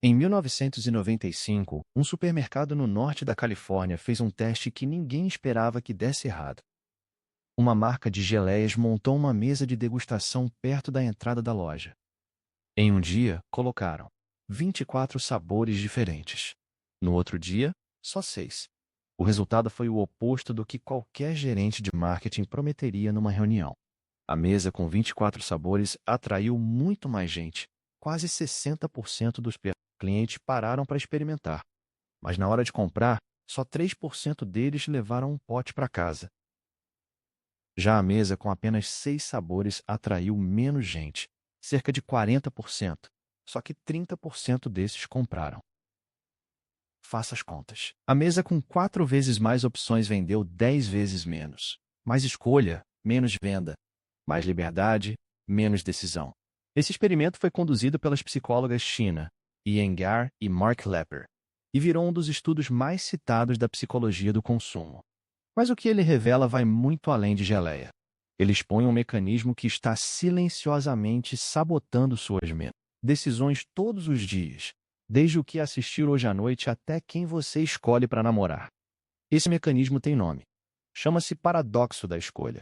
Em 1995, um supermercado no norte da Califórnia fez um teste que ninguém esperava que desse errado. Uma marca de geleias montou uma mesa de degustação perto da entrada da loja. Em um dia, colocaram 24 sabores diferentes. No outro dia, só 6. O resultado foi o oposto do que qualquer gerente de marketing prometeria numa reunião. A mesa com 24 sabores atraiu muito mais gente. Quase 60% dos clientes pararam para experimentar. Mas na hora de comprar, só 3% deles levaram um pote para casa. Já a mesa com apenas 6 sabores atraiu menos gente, cerca de 40%. Só que 30% desses compraram. Faça as contas. A mesa com 4 vezes mais opções vendeu 10 vezes menos. Mais escolha, menos venda. Mais liberdade, menos decisão. Esse experimento foi conduzido pelas psicólogas China, Iyengar e Mark Lepper, e virou um dos estudos mais citados da psicologia do consumo. Mas o que ele revela vai muito além de geleia. Ele expõe um mecanismo que está silenciosamente sabotando suas decisões todos os dias, desde o que assistir hoje à noite até quem você escolhe para namorar. Esse mecanismo tem nome. Chama-se paradoxo da escolha.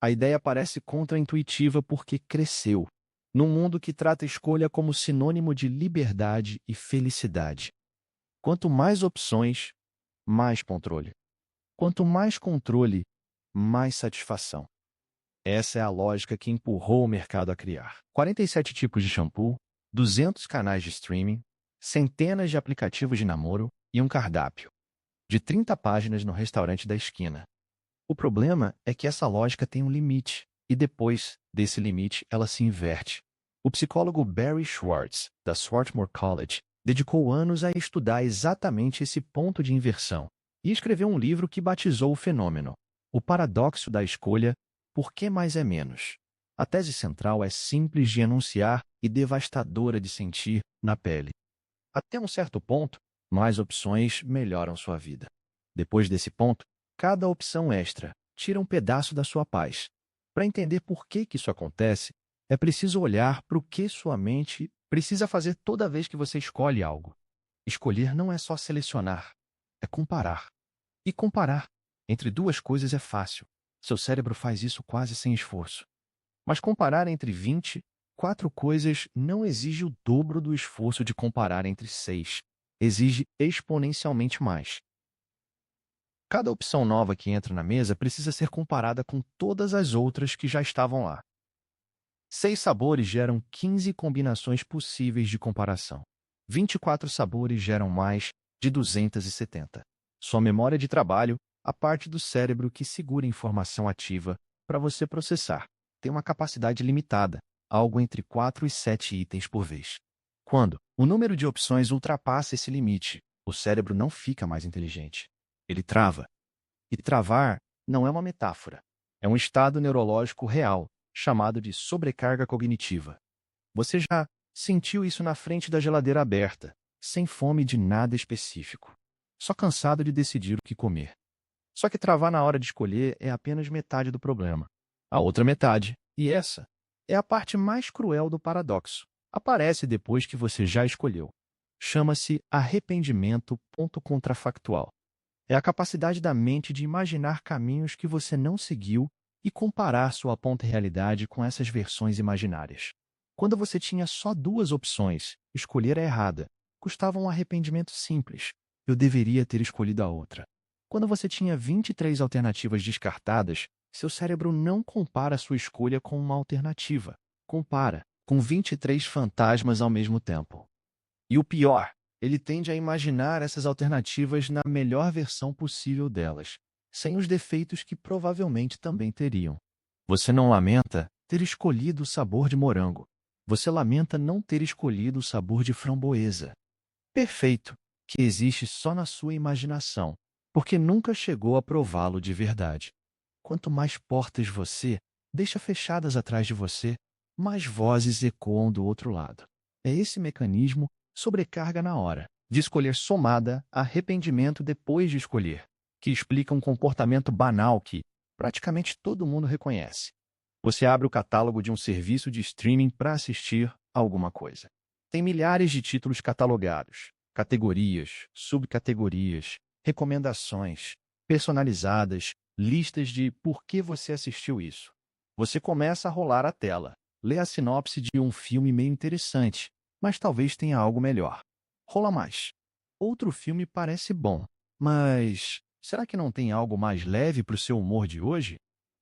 A ideia parece contraintuitiva porque cresceu, num mundo que trata a escolha como sinônimo de liberdade e felicidade. Quanto mais opções, mais controle. Quanto mais controle, mais satisfação. Essa é a lógica que empurrou o mercado a criar 47 tipos de shampoo, 200 canais de streaming, centenas de aplicativos de namoro e um cardápio de 30 páginas no restaurante da esquina. O problema é que essa lógica tem um limite, e depois desse limite ela se inverte. O psicólogo Barry Schwartz, da Swarthmore College, dedicou anos a estudar exatamente esse ponto de inversão e escreveu um livro que batizou o fenômeno, O Paradoxo da Escolha, Por que Mais é Menos? A tese central é simples de enunciar e devastadora de sentir na pele. Até um certo ponto, mais opções melhoram sua vida. Depois desse ponto, cada opção extra tira um pedaço da sua paz. Para entender por que isso acontece, é preciso olhar para o que sua mente precisa fazer toda vez que você escolhe algo. Escolher não é só selecionar, é comparar. E comparar entre duas coisas é fácil. Seu cérebro faz isso quase sem esforço. Mas comparar entre 24 coisas não exige o dobro do esforço de comparar entre 6. Exige exponencialmente mais. Cada opção nova que entra na mesa precisa ser comparada com todas as outras que já estavam lá. 6 sabores geram 15 combinações possíveis de comparação. 24 sabores geram mais de 270. Sua memória de trabalho, a parte do cérebro que segura informação ativa para você processar, tem uma capacidade limitada, algo entre 4 e 7 itens por vez. Quando o número de opções ultrapassa esse limite, o cérebro não fica mais inteligente. Ele trava. E travar não é uma metáfora. É um estado neurológico real, chamado de sobrecarga cognitiva. Você já sentiu isso na frente da geladeira aberta, sem fome de nada específico, só cansado de decidir o que comer. Só que travar na hora de escolher é apenas metade do problema. A outra metade, e essa, é a parte mais cruel do paradoxo, aparece depois que você já escolheu. Chama-se arrependimento ponto contrafactual. É a capacidade da mente de imaginar caminhos que você não seguiu e comparar sua ponta realidade com essas versões imaginárias. Quando você tinha só 2 opções, escolher a errada, custava um arrependimento simples. Eu deveria ter escolhido a outra. Quando você tinha 23 alternativas descartadas, seu cérebro não compara sua escolha com uma alternativa. Compara com 23 fantasmas ao mesmo tempo. E o pior, ele tende a imaginar essas alternativas na melhor versão possível delas, sem os defeitos que provavelmente também teriam. Você não lamenta ter escolhido o sabor de morango. Você lamenta não ter escolhido o sabor de framboesa. Perfeito, que existe só na sua imaginação, porque nunca chegou a prová-lo de verdade. Quanto mais portas você deixa fechadas atrás de você, mais vozes ecoam do outro lado. É esse mecanismo sobrecarga na hora de escolher somada a arrependimento depois de escolher, que explica um comportamento banal que praticamente todo mundo reconhece. Você abre o catálogo de um serviço de streaming para assistir alguma coisa. Tem milhares de títulos catalogados, categorias, subcategorias, recomendações, personalizadas, listas de por que você assistiu isso. Você começa a rolar a tela, lê a sinopse de um filme meio interessante, mas talvez tenha algo melhor. Rola mais. Outro filme parece bom, mas será que não tem algo mais leve para o seu humor de hoje?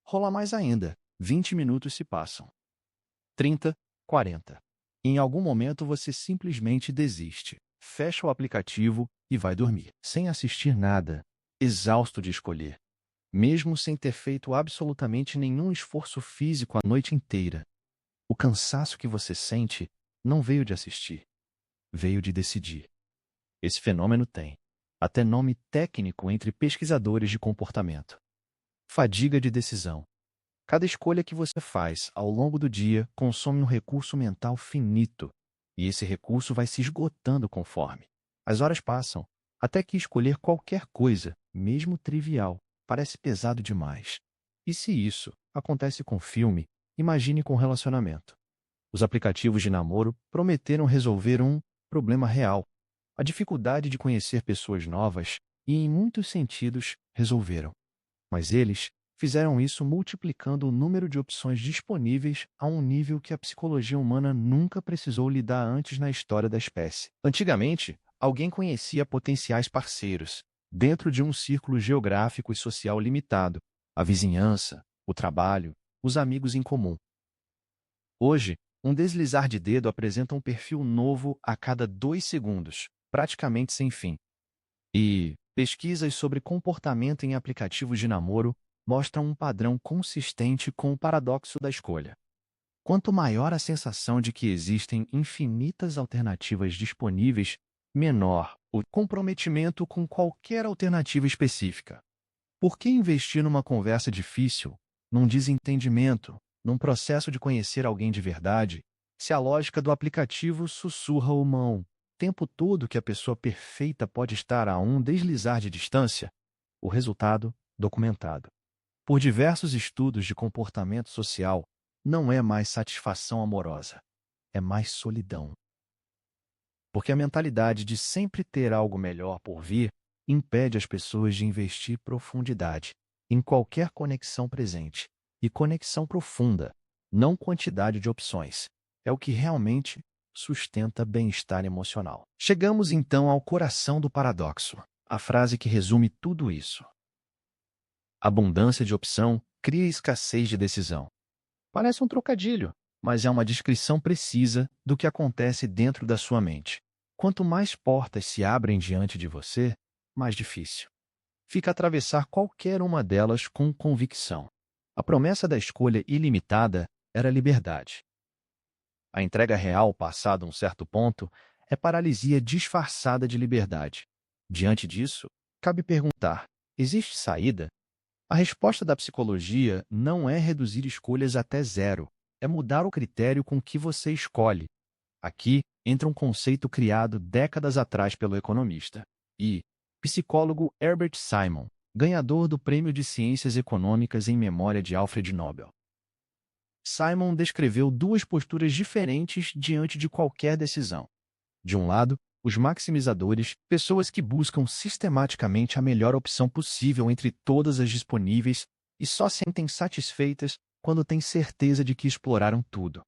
Rola mais ainda. 20 minutos se passam. 30, 40. Em algum momento você simplesmente desiste, fecha o aplicativo e vai dormir, sem assistir nada, exausto de escolher, mesmo sem ter feito absolutamente nenhum esforço físico a noite inteira. O cansaço que você sente não veio de assistir, veio de decidir. Esse fenômeno tem até nome técnico entre pesquisadores de comportamento: fadiga de decisão. Cada escolha que você faz ao longo do dia consome um recurso mental finito, e esse recurso vai se esgotando conforme as horas passam, até que escolher qualquer coisa, mesmo trivial, parece pesado demais. E se isso acontece com filme, imagine com relacionamento. Os aplicativos de namoro prometeram resolver um problema real: a dificuldade de conhecer pessoas novas, e em muitos sentidos resolveram. Mas eles fizeram isso multiplicando o número de opções disponíveis a um nível que a psicologia humana nunca precisou lidar antes na história da espécie. Antigamente, alguém conhecia potenciais parceiros, dentro de um círculo geográfico e social limitado: a vizinhança, o trabalho, os amigos em comum. Hoje, um deslizar de dedo apresenta um perfil novo a cada 2 segundos, praticamente sem fim. E pesquisas sobre comportamento em aplicativos de namoro mostram um padrão consistente com o paradoxo da escolha. Quanto maior a sensação de que existem infinitas alternativas disponíveis, menor o comprometimento com qualquer alternativa específica. Por que investir numa conversa difícil, num desentendimento, num processo de conhecer alguém de verdade, se a lógica do aplicativo sussurra o tempo todo que a pessoa perfeita pode estar a um deslizar de distância? O resultado, documentado por diversos estudos de comportamento social, não é mais satisfação amorosa, é mais solidão. Porque a mentalidade de sempre ter algo melhor por vir impede as pessoas de investir profundidade em qualquer conexão presente. E conexão profunda, não quantidade de opções, é o que realmente sustenta bem-estar emocional. Chegamos então ao coração do paradoxo, a frase que resume tudo isso: abundância de opção cria escassez de decisão. Parece um trocadilho, mas é uma descrição precisa do que acontece dentro da sua mente. Quanto mais portas se abrem diante de você, mais difícil fica atravessar qualquer uma delas com convicção. A promessa da escolha ilimitada era liberdade. A entrega real, passado um certo ponto, é paralisia disfarçada de liberdade. Diante disso, cabe perguntar: existe saída? A resposta da psicologia não é reduzir escolhas até zero, é mudar o critério com que você escolhe. Aqui entra um conceito criado décadas atrás pelo economista e psicólogo Herbert Simon, ganhador do Prêmio de Ciências Econômicas em memória de Alfred Nobel. Simon descreveu duas posturas diferentes diante de qualquer decisão. De um lado, os maximizadores, pessoas que buscam sistematicamente a melhor opção possível entre todas as disponíveis e só se sentem satisfeitas quando têm certeza de que exploraram tudo.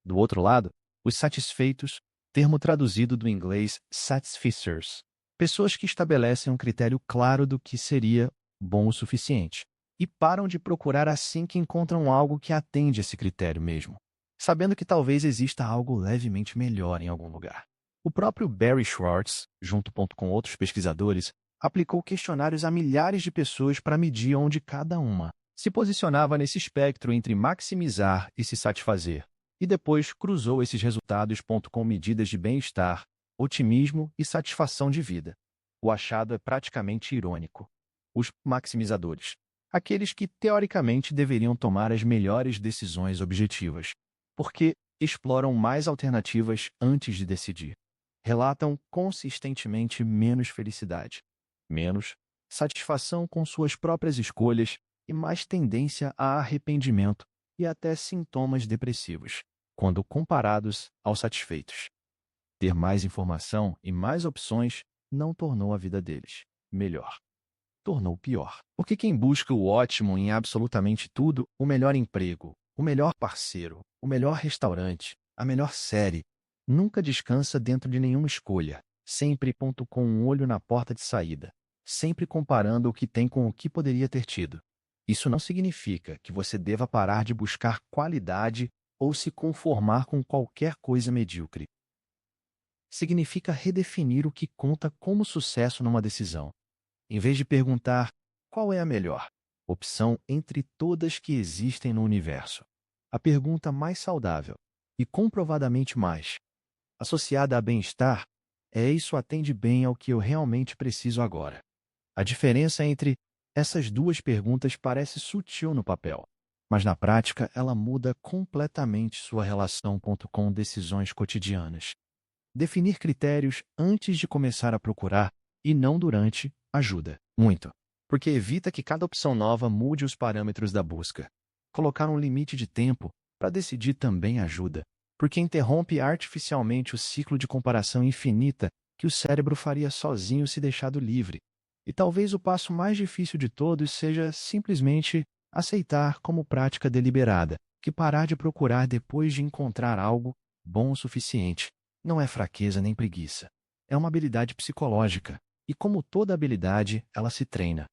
Do outro lado, os satisfeitos, termo traduzido do inglês satisficers, pessoas que estabelecem um critério claro do que seria bom o suficiente e param de procurar assim que encontram algo que atende esse critério mesmo, sabendo que talvez exista algo levemente melhor em algum lugar. O próprio Barry Schwartz, junto com outros pesquisadores, aplicou questionários a milhares de pessoas para medir onde cada uma se posicionava nesse espectro entre maximizar e se satisfazer, e depois cruzou esses resultados com medidas de bem-estar, otimismo e satisfação de vida. O achado é praticamente irônico. Os maximizadores, aqueles que teoricamente deveriam tomar as melhores decisões objetivas, porque exploram mais alternativas antes de decidir, relatam consistentemente menos felicidade, menos satisfação com suas próprias escolhas e mais tendência a arrependimento e até sintomas depressivos, quando comparados aos satisfeitos. Ter mais informação e mais opções não tornou a vida deles melhor, tornou pior. Porque quem busca o ótimo em absolutamente tudo, o melhor emprego, o melhor parceiro, o melhor restaurante, a melhor série, nunca descansa dentro de nenhuma escolha, sempre com um olho na porta de saída, sempre comparando o que tem com o que poderia ter tido. Isso não significa que você deva parar de buscar qualidade ou se conformar com qualquer coisa medíocre. Significa redefinir o que conta como sucesso numa decisão. Em vez de perguntar qual é a melhor opção entre todas que existem no universo, a pergunta mais saudável e comprovadamente mais associada a bem-estar é: isso atende bem ao que eu realmente preciso agora? A diferença entre essas duas perguntas parece sutil no papel, mas na prática ela muda completamente sua relação com decisões cotidianas. Definir critérios antes de começar a procurar e não durante ajuda muito, porque evita que cada opção nova mude os parâmetros da busca. Colocar um limite de tempo para decidir também ajuda, porque interrompe artificialmente o ciclo de comparação infinita que o cérebro faria sozinho se deixado livre. E talvez o passo mais difícil de todos seja simplesmente aceitar como prática deliberada que parar de procurar depois de encontrar algo bom o suficiente não é fraqueza nem preguiça. É uma habilidade psicológica, e como toda habilidade, ela se treina.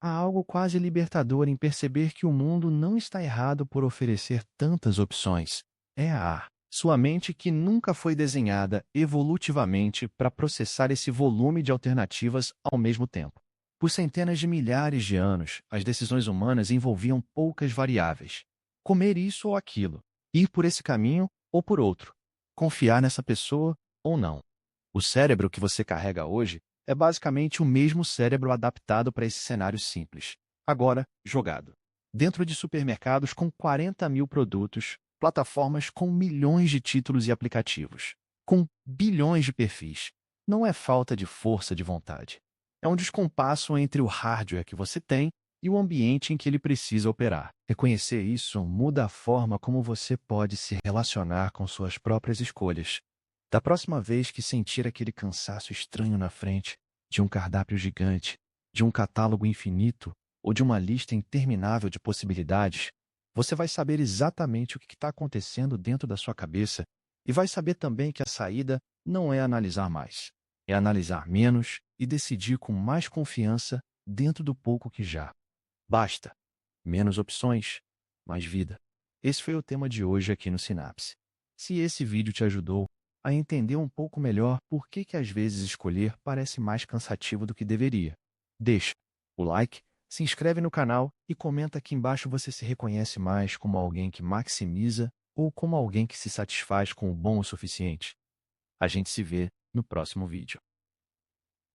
Há algo quase libertador em perceber que o mundo não está errado por oferecer tantas opções. É a sua mente que nunca foi desenhada evolutivamente para processar esse volume de alternativas ao mesmo tempo. Por centenas de milhares de anos, as decisões humanas envolviam poucas variáveis. Comer isso ou aquilo, ir por esse caminho ou por outro, confiar nessa pessoa ou não. O cérebro que você carrega hoje é basicamente o mesmo cérebro adaptado para esse cenário simples, agora jogado dentro de supermercados com 40 mil produtos, plataformas com milhões de títulos e aplicativos, com bilhões de perfis. Não é falta de força de vontade. É um descompasso entre o hardware que você tem e o ambiente em que ele precisa operar. Reconhecer isso muda a forma como você pode se relacionar com suas próprias escolhas. Da próxima vez que sentir aquele cansaço estranho na frente, de um cardápio gigante, de um catálogo infinito ou de uma lista interminável de possibilidades, você vai saber exatamente o que está acontecendo dentro da sua cabeça e vai saber também que a saída não é analisar mais, é analisar menos e decidir com mais confiança dentro do pouco que já basta. Menos opções, mais vida. Esse foi o tema de hoje aqui no Sinapse. Se esse vídeo te ajudou a entender um pouco melhor por que às vezes escolher parece mais cansativo do que deveria, deixa o like, se inscreve no canal e comenta aqui embaixo você se reconhece mais como alguém que maximiza ou como alguém que se satisfaz com o bom o suficiente. A gente se vê no próximo vídeo.